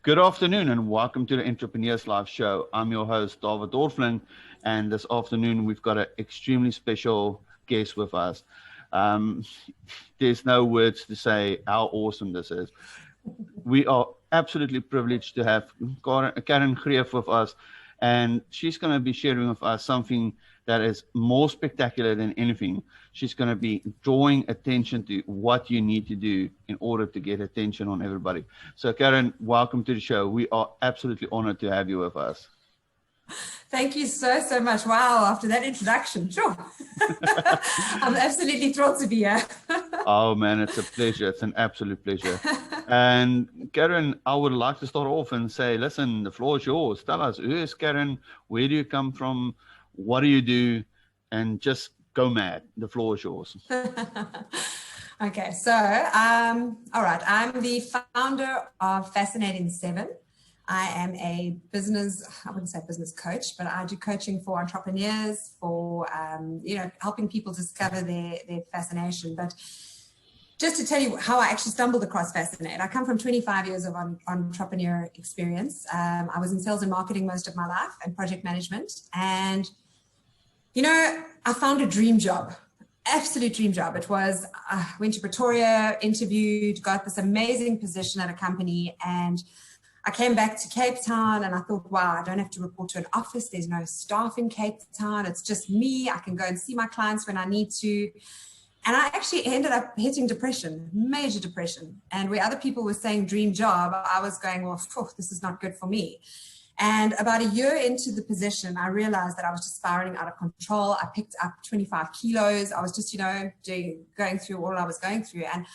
Good afternoon and welcome to the Entrepreneurs Live Show. I'm your host, David Dorfling, and this afternoon we've got an extremely special guest with us. There's no words to say how awesome this is. We are absolutely privileged to have Caryn Greeff with us, and she's going to be sharing with us something that is more spectacular than anything. She's going to be drawing attention to what you need to do in order to get attention on everybody. So, Caryn, welcome to the show. We are absolutely honored to have you with us. Thank you so much. Wow, after that introduction, sure. I'm absolutely thrilled to be here. Oh, man, it's a pleasure. It's an absolute pleasure. And Caryn, I would like to start off and say, listen, the floor is yours. Tell us, who is Caryn? Where do you come from? What do you do? And just go mad. The floor is yours. Okay, so, all right. I'm the founder of Fascinate in 7. I am a business, I wouldn't say business coach, but I do coaching for entrepreneurs, for, helping people discover their fascination. But just to tell you how I actually stumbled across Fascinate, I come from 25 years of entrepreneur experience. I was in sales and marketing most of my life and project management. And, I found a dream job, absolute dream job. It was, I went to Pretoria, interviewed, got this amazing position at a company, and I came back to Cape Town and I thought, wow, I don't have to report to an office. There's no staff in Cape Town. It's just me. I can go and see my clients when I need to. And I actually ended up hitting depression, major depression. And where other people were saying dream job, I was going, well, this is not good for me. And about a year into the position, I realized that I was just spiraling out of control. I picked up 25 kilos. I was just, going through all I was going through. And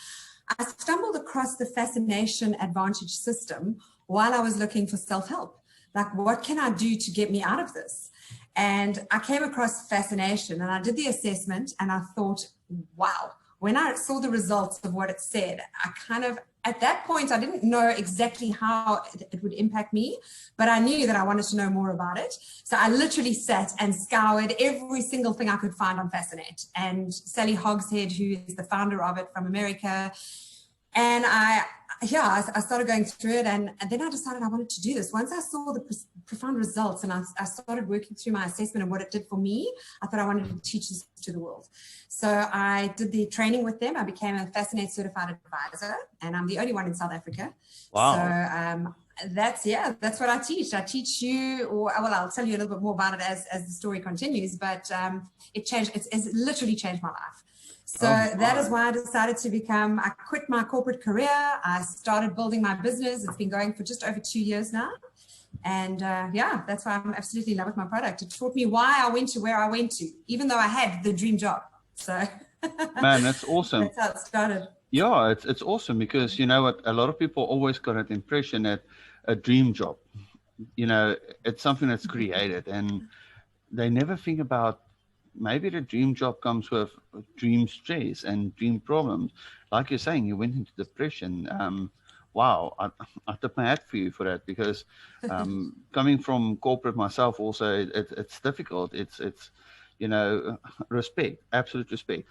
I stumbled across the Fascination Advantage system while I was looking for self-help. Like, what can I do to get me out of this? And I came across Fascination and I did the assessment and I thought, wow, when I saw the results of what it said, at that point, I didn't know exactly how it would impact me, but I knew that I wanted to know more about it. So I literally sat and scoured every single thing I could find on Fascinate. And Sally Hogshead, who is the founder of it from America, and I started going through it, and then I decided I wanted to do this. Once I saw the profound results and I started working through my assessment and what it did for me, I thought I wanted to teach this to the world. So I did the training with them. I became a Fascinate certified advisor, and I'm the only one in South Africa. Wow. So that's what I teach. I teach you, I'll tell you a little bit more about it as the story continues, but it's literally changed my life. So that is why I decided I quit my corporate career. I started building my business. It's been going for just over 2 years now. And that's why I'm absolutely in love with my product. It taught me why I went to where I went to, even though I had the dream job. So man, that's awesome. That's how it started. Yeah, it's awesome because, you know what, a lot of people always got an impression that a dream job, it's something that's created, and they never think about maybe the dream job comes with dream stress and dream problems. Like you're saying, you went into depression. Wow, I tip my hat for you for that, because coming from corporate myself also, it's difficult. It's respect, absolute respect.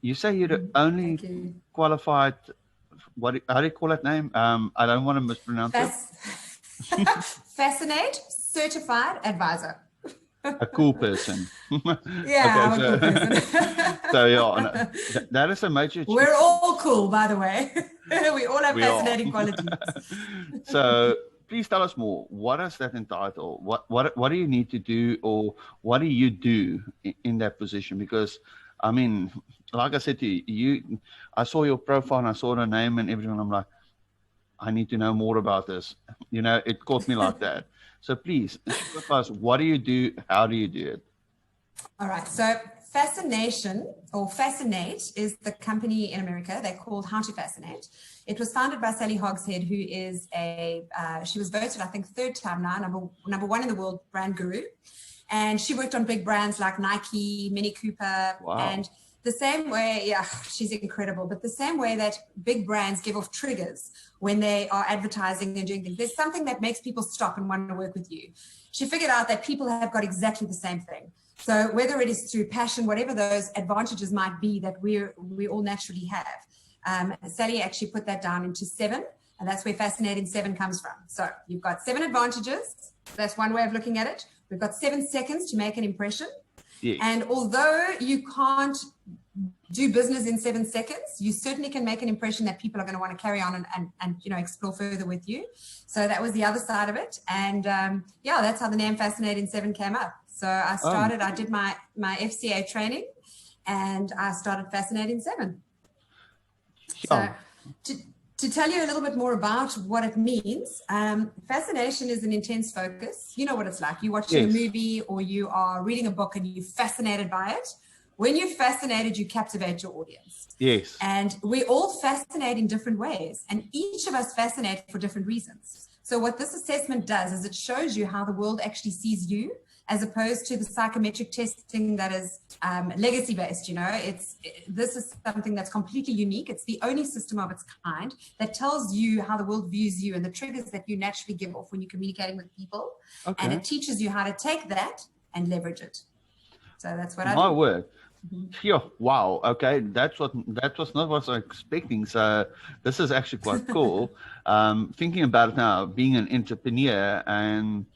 You say you're the only qualified, how do you call that name? I don't want to mispronounce it. Fascinate certified advisor. A cool person. Yeah, I'm a cool person. So that is a major achievement. We're all cool, by the way. We all have fascinating qualities. So please tell us more. What does that entitle? What do you need to do, or what do you do in that position? Because I mean, like I said to you, I saw your profile and I saw the name and everything. I'm like, I need to know more about this. It caught me like that. So please, with us, what do you do? How do you do it? All right. So Fascination, or Fascinate, is the company in America. They're called How to Fascinate. It was founded by Sally Hogshead, who is she was voted, I think, third time now, number one in the world brand guru. And she worked on big brands like Nike, Mini Cooper. Wow. And the same way, she's incredible, but the same way that big brands give off triggers when they are advertising and doing things, there's something that makes people stop and want to work with you. She figured out that people have got exactly the same thing. So whether it is through passion, whatever those advantages might be that we all naturally have. Sally actually put that down into 7. And that's where Fascinating 7 comes from. So you've got 7 advantages. That's one way of looking at it. We've got 7 seconds to make an impression. Yes. And although you can't do business in 7 seconds, you certainly can make an impression that people are going to want to carry on and explore further with you. So that was the other side of it. And that's how the name Fascinating 7 came up. So I did my FCA training, and I started Fascinating 7. So to tell you a little bit more about what it means, fascination is an intense focus. You know what it's like. You watch a movie or you are reading a book and you're fascinated by it. When you're fascinated, you captivate your audience. Yes. And we all fascinate in different ways, and each of us fascinate for different reasons. So what this assessment does is it shows you how the world actually sees you, as opposed to the psychometric testing that is legacy based. This is something that's completely unique. It's the only system of its kind that tells you how the world views you and the triggers that you naturally give off when you're communicating with people. Okay. And it teaches you how to take that and leverage it. So that's what I do. My word. Yeah, wow. Okay, that was not what I was expecting. So this is actually quite cool. Thinking about it now, being an entrepreneur, and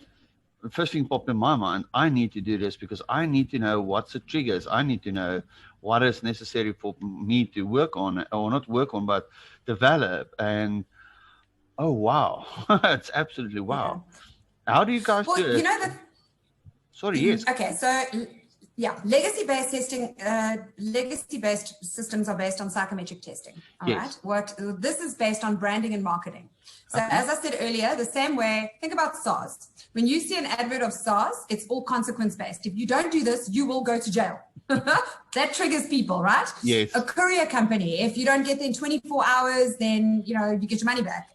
the first thing popped in my mind, I need to do this because I need to know what's the triggers. I need to know what is necessary for me to work on, or not work on, but develop. And oh wow, it's absolutely wow. Yeah. How do you guys do it? Sorry, yes. Okay, so yeah, legacy-based testing, legacy-based systems are based on psychometric testing. All right. This is based on branding and marketing. So as I said earlier, the same way, think about SARS. When you see an advert of SARS, it's all consequence-based. If you don't do this, you will go to jail. That triggers people, right? Yes. A courier company, if you don't get there in 24 hours, then you get your money back.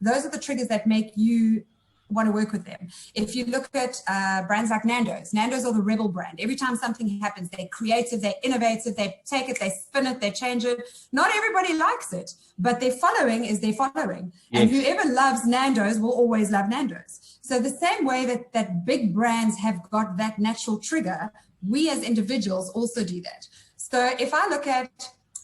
Those are the triggers that make you want to work with them. If you look at brands like Nando's are the rebel brand. Every time something happens, they're creative, they're innovative, they take it, they spin it, they change it. Not everybody likes it, but their following is their following. Yes. And whoever loves Nando's will always love Nando's. So the same way that big brands have got that natural trigger, we as individuals also do that. So if I look at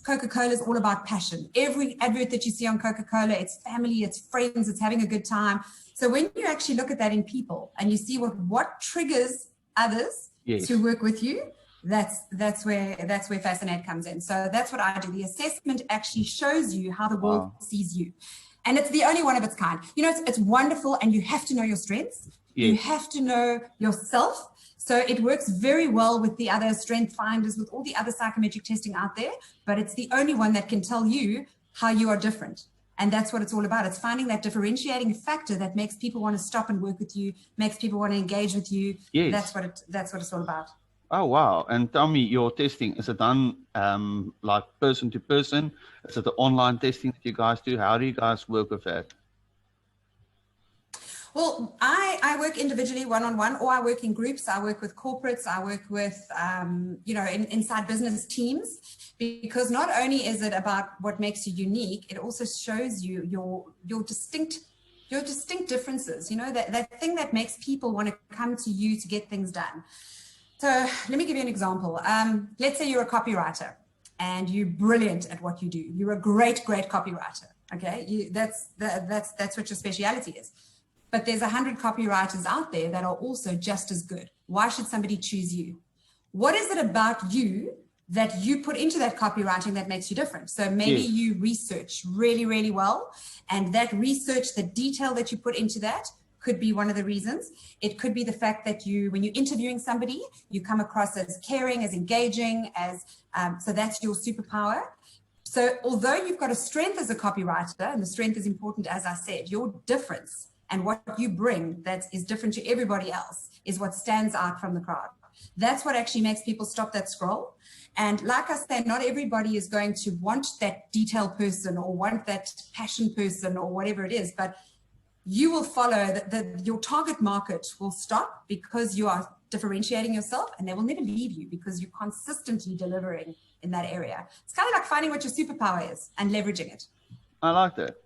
Coca-Cola, is all about passion. Every advert that you see on Coca-Cola, it's family, it's friends, it's having a good time. So when you actually look at that in people and you see what triggers others to work with you, that's where Fascinate comes in. So that's what I do. The assessment actually shows you how the world sees you. And it's the only one of its kind. It's wonderful, and you have to know your strengths. Yes. You have to know yourself. So it works very well with the other strength finders, with all the other psychometric testing out there, but it's the only one that can tell you how you are different. And that's what it's all about. It's finding that differentiating factor that makes people want to stop and work with you, makes people want to engage with you. Yes. That's what it's all about. Oh, wow. And tell me, your testing, is it done like person to person? Is it the online testing that you guys do? How do you guys work with that? Well, I work individually, one-on-one, or I work in groups. I work with corporates. I work with, inside business teams, because not only is it about what makes you unique, it also shows you your distinct differences, that thing that makes people want to come to you to get things done. So let me give you an example. Let's say you're a copywriter and you're brilliant at what you do. You're a great copywriter. Okay. That's what your speciality is. But there's 100 copywriters out there that are also just as good. Why should somebody choose you? What is it about you that you put into that copywriting that makes you different? So maybe you research really, really well. And that research, the detail that you put into that could be one of the reasons. It could be the fact that when you're interviewing somebody, you come across as caring, as engaging, so that's your superpower. So although you've got a strength as a copywriter, and the strength is important, as I said, your difference and what you bring that is different to everybody else is what stands out from the crowd. That's what actually makes people stop that scroll. And like I said, not everybody is going to want that detail person or want that passion person or whatever it is, but you will follow your target market will stop because you are differentiating yourself, and they will never leave you because you're consistently delivering in that area. It's kind of like finding what your superpower is and leveraging it. I like that.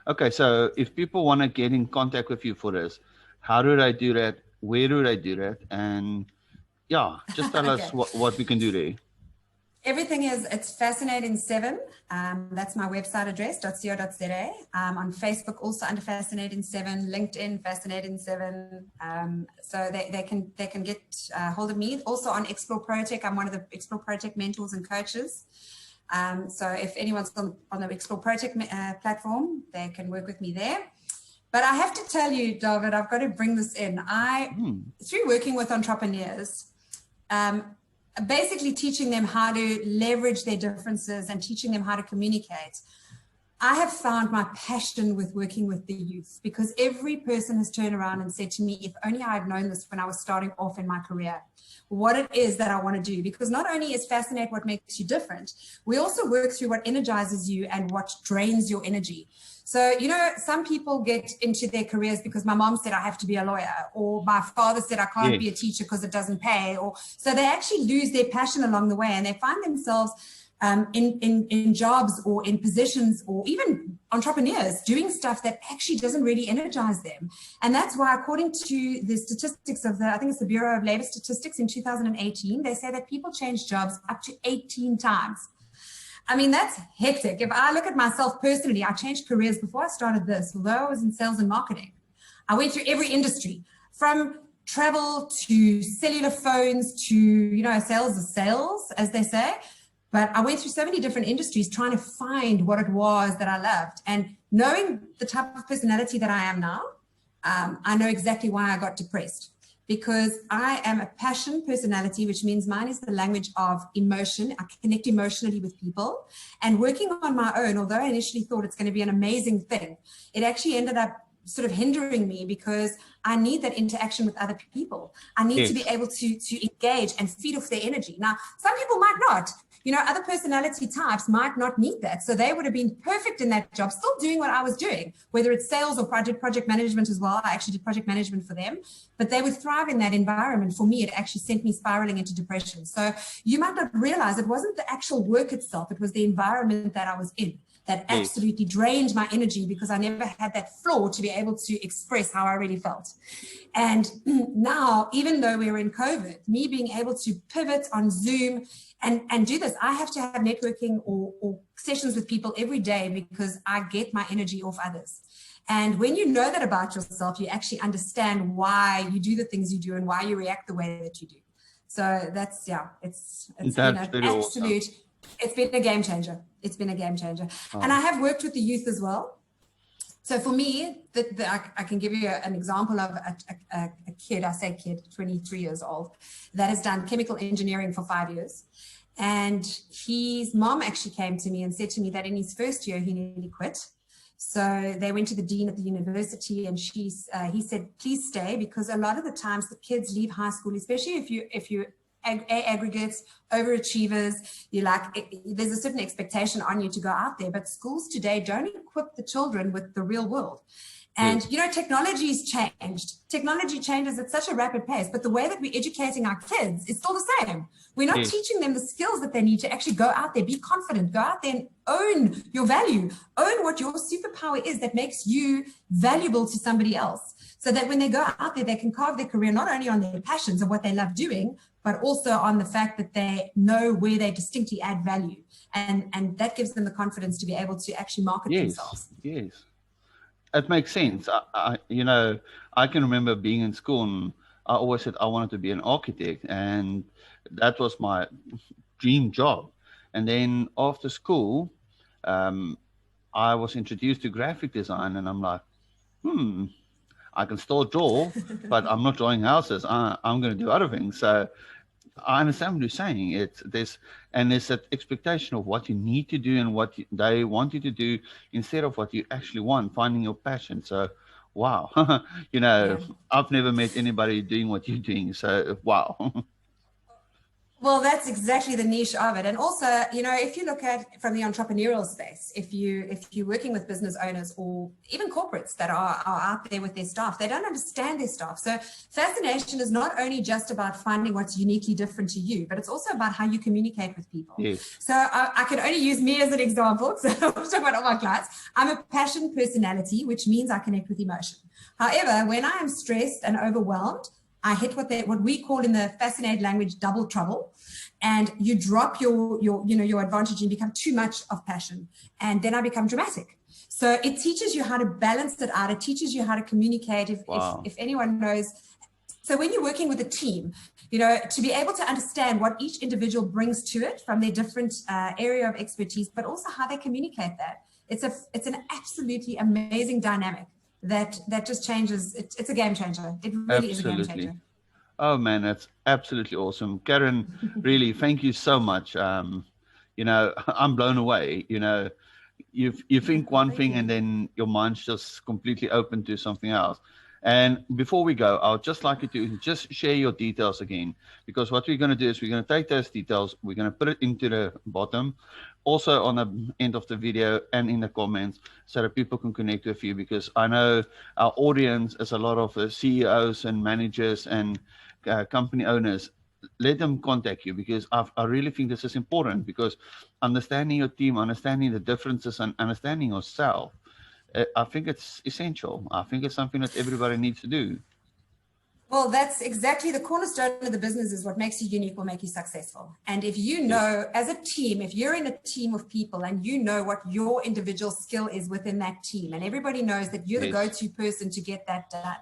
Okay, so if people want to get in contact with you for this, how do they do that? Where do they do that? And just tell us what we can do there. Everything it's Fascinating7. That's my website address, .co.za. On Facebook, also under Fascinating7, LinkedIn, Fascinating7. So they can get hold of me. Also on Explore Project, I'm one of the Explore Project mentors and coaches. So if anyone's on the Explore Project platform, they can work with me there. But I have to tell you, David, I've got to bring this in. Through working with entrepreneurs, basically teaching them how to leverage their differences and teaching them how to communicate, I have found my passion with working with the youth, because every person has turned around and said to me, if only I had known this when I was starting off in my career, what it is that I want to do. Because not only is Fascinate what makes you different, we also work through what energizes you and what drains your energy. So, some people get into their careers because my mom said I have to be a lawyer, or my father said I can't be a teacher because it doesn't pay. Or so they actually lose their passion along the way, and they find themselves in jobs or in positions, or even entrepreneurs doing stuff that actually doesn't really energize them. And that's why, according to the statistics of I think it's the Bureau of Labor Statistics in 2018, they say that people change jobs up to 18 times. I mean, that's hectic. If I look at myself personally, I changed careers before I started this, although I was in sales and marketing. I went through every industry, from travel to cellular phones to, sales is sales, as they say. But I went through so many different industries trying to find what it was that I loved. And knowing the type of personality that I am now, I know exactly why I got depressed. Because I am a passion personality, which means mine is the language of emotion. I connect emotionally with people. And working on my own, although I initially thought it's going to be an amazing thing, it actually ended up sort of hindering me, because I need that interaction with other people. I need to be able to engage and feed off their energy. Now, some people might not. Other personality types might not need that. So they would have been perfect in that job, still doing what I was doing, whether it's sales or project management as well. I actually did project management for them, but they would thrive in that environment. For me, it actually sent me spiraling into depression. So you might not realize it wasn't the actual work itself. It was the environment that I was in that absolutely drained my energy, because I never had that floor to be able to express how I really felt. And now, even though we're in COVID, me being able to pivot on Zoom and do this, I have to have networking or sessions with people every day, because I get my energy off others. And when you know that about yourself, you actually understand why you do the things you do and why you react the way that you do. So that's, it's been an absolute, it's been a game changer. It's been a game changer. Oh. And I have worked with the youth as well. So for me, I can give you an example of a kid, I say kid, 23 years old, that has done chemical engineering for 5 years. And his mom actually came to me and said to me that in his first year, he nearly quit. So they went to the dean at the university, and he said, please stay, because a lot of the times the kids leave high school, especially if you aggregates, overachievers, there's a certain expectation on you to go out there, but schools today don't equip the children with the real world. And, technology's changed. Technology changes at such a rapid pace, but the way that we're educating our kids is still the same. We're not teaching them the skills that they need to actually go out there, be confident, go out there and own your value, own what your superpower is that makes you valuable to somebody else. So that when they go out there, they can carve their career not only on their passions and what they love doing, but also on the fact that they know where they distinctly add value. And that gives them the confidence to be able to actually market themselves. Yes. It makes sense. I can remember being in school, and I always said I wanted to be an architect, and that was my dream job. And then after school, I was introduced to graphic design, and I'm like, I can still draw, but I'm not drawing houses. I'm going to do other things. So I understand what you're saying. There's that expectation of what you need to do and what they want you to do instead of what you actually want, finding your passion. So, wow, I've never met anybody doing what you're doing. So, wow. Well, that's exactly the niche of it. And also, if you look at from the entrepreneurial space, if you're working with business owners or even corporates that are out there with their staff, they don't understand their staff. So fascination is not only just about finding what's uniquely different to you, but it's also about how you communicate with people. Yes. So I can only use me as an example. So I'm talking about all my clients. I'm a passion personality, which means I connect with emotion. However, when I am stressed and overwhelmed, I hit what we call in the Fascinate language double trouble, and you drop your advantage and become too much of passion, and then I become dramatic. So it teaches you how to balance it out. It teaches you how to communicate. If anyone knows, so when you're working with a team, to be able to understand what each individual brings to it from their different area of expertise, but also how they communicate that. It's an absolutely amazing dynamic that just changes. It's a game changer. It really is a game changer. Oh man, that's absolutely awesome. Caryn, really, thank you so much. I'm blown away. You think one thing and then your mind's just completely open to something else. And before we go, I would just like you to just share your details again, because what we're going to do is we're going to take those details, we're going to put it into the bottom, also on the end of the video and in the comments, so that people can connect with you, because I know our audience is a lot of CEOs and managers and company owners. Let them contact you, because I really think this is important, because understanding your team, understanding the differences, and understanding yourself, I think it's essential. I think it's something that everybody needs to do. Well, that's exactly the cornerstone of the business. Is what makes you unique will make you successful. And if you know, as a team, if you're in a team of people and you know what your individual skill is within that team, and everybody knows that you're the go-to person to get that done.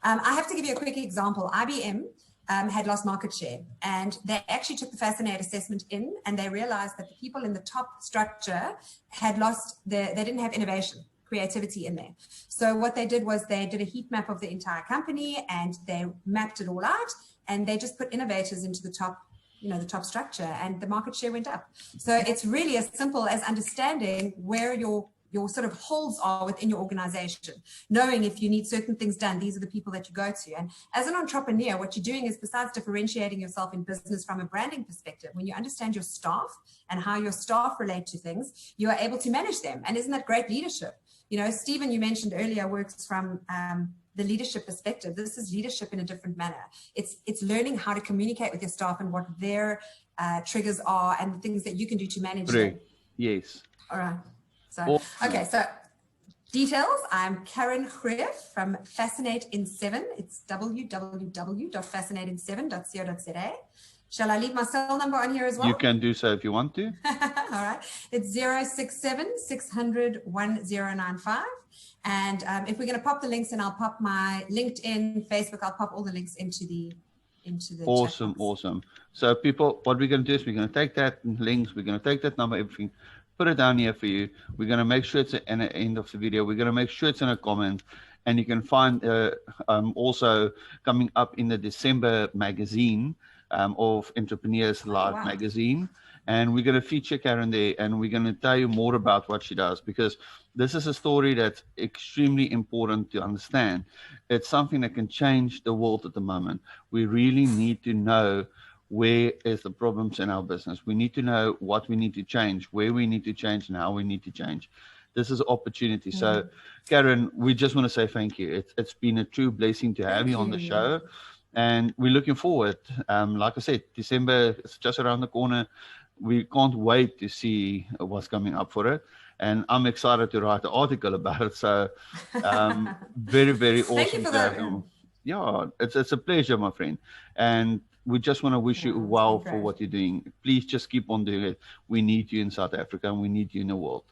I have to give you a quick example. IBM had lost market share, and they actually took the Fascinate assessment in, and they realized that the people in the top structure had lost they didn't have innovation, creativity in there. So what they did was they did a heat map of the entire company, and they mapped it all out, and they just put innovators into the top, the top structure, and the market share went up. So it's really as simple as understanding where your sort of holes are within your organization, knowing if you need certain things done, these are the people that you go to. And as an entrepreneur, what you're doing is, besides differentiating yourself in business from a branding perspective, when you understand your staff and how your staff relate to things, you are able to manage them. And isn't that great leadership? Stephen, you mentioned earlier, works from the leadership perspective. This is leadership in a different manner. It's learning how to communicate with your staff and what their triggers are and the things that you can do to manage them. Yes. All right. So, okay, so details. I'm Caryn Greeff from Fascinate in 7. It's www.fascinateinseven.co.za. Shall I leave my cell number on here as well? You can do so if you want to. All right. It's 067 600 1095. And if we're going to pop the links in, I'll pop my LinkedIn, Facebook, I'll pop all the links into the Awesome. So people, what we're going to do is we're going to take that links, we're going to take that number, everything, put it down here for you. We're going to make sure it's at the end of the video. We're going to make sure it's in a comment. And you can find also coming up in the December magazine of Entrepreneurs Live magazine. And we're going to feature Caryn there, and we're going to tell you more about what she does, because this is a story that's extremely important to understand. It's something that can change the world at the moment. We really need to know where is the problems in our business. We need to know what we need to change, where we need to change, and how we need to change. This is an opportunity. So, Caryn, we just want to say thank you. It's been a true blessing to have you on the show. And we're looking forward. Like I said, December is just around the corner. We can't wait to see what's coming up for it. And I'm excited to write an article about it. So very, very awesome. Thank you for that. Yeah, it's a pleasure, my friend. And we just want to wish you well for what you're doing. Please just keep on doing it. We need you in South Africa, and we need you in the world.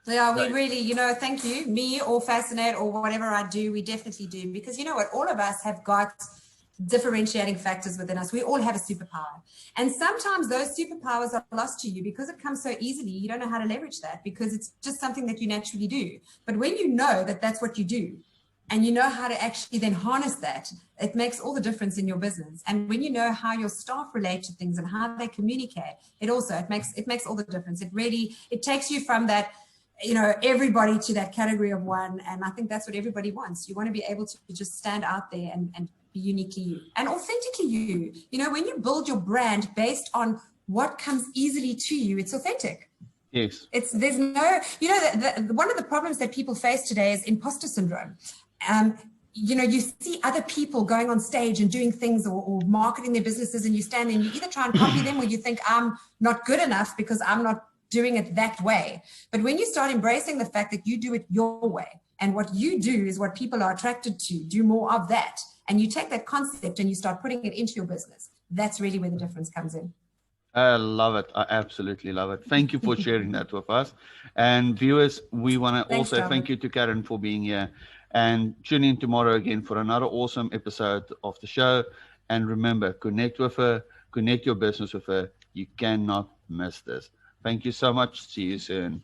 Yeah, we really, thank you. Me or Fascinate or whatever I do, we definitely do. Because you know what? All of us have got differentiating factors within us. We all have a superpower. And sometimes those superpowers are lost to you because it comes so easily. You don't know how to leverage that because it's just something that you naturally do. But when you know that that's what you do, and you know how to actually then harness that, it makes all the difference in your business. And when you know how your staff relate to things and how they communicate, it makes all the difference. It takes you from that, everybody to that category of one. And I think that's what everybody wants. You want to be able to just stand out there and be uniquely you and authentically you. When you build your brand based on what comes easily to you, it's authentic. Yes. There's no, one of the problems that people face today is imposter syndrome. You see other people going on stage and doing things or marketing their businesses, and you stand and you either try and copy them or you think I'm not good enough because I'm not doing it that way. But when you start embracing the fact that you do it your way, And what you do is what people are attracted to. Do more of that. And you take that concept and you start putting it into your business. That's really where the difference comes in. I love it. I absolutely love it. Thank you for sharing that with us. And viewers, we want to also thank you to Caryn for being here. And tune in tomorrow again for another awesome episode of the show. And remember, connect with her, connect your business with her. You cannot miss this. Thank you so much. See you soon.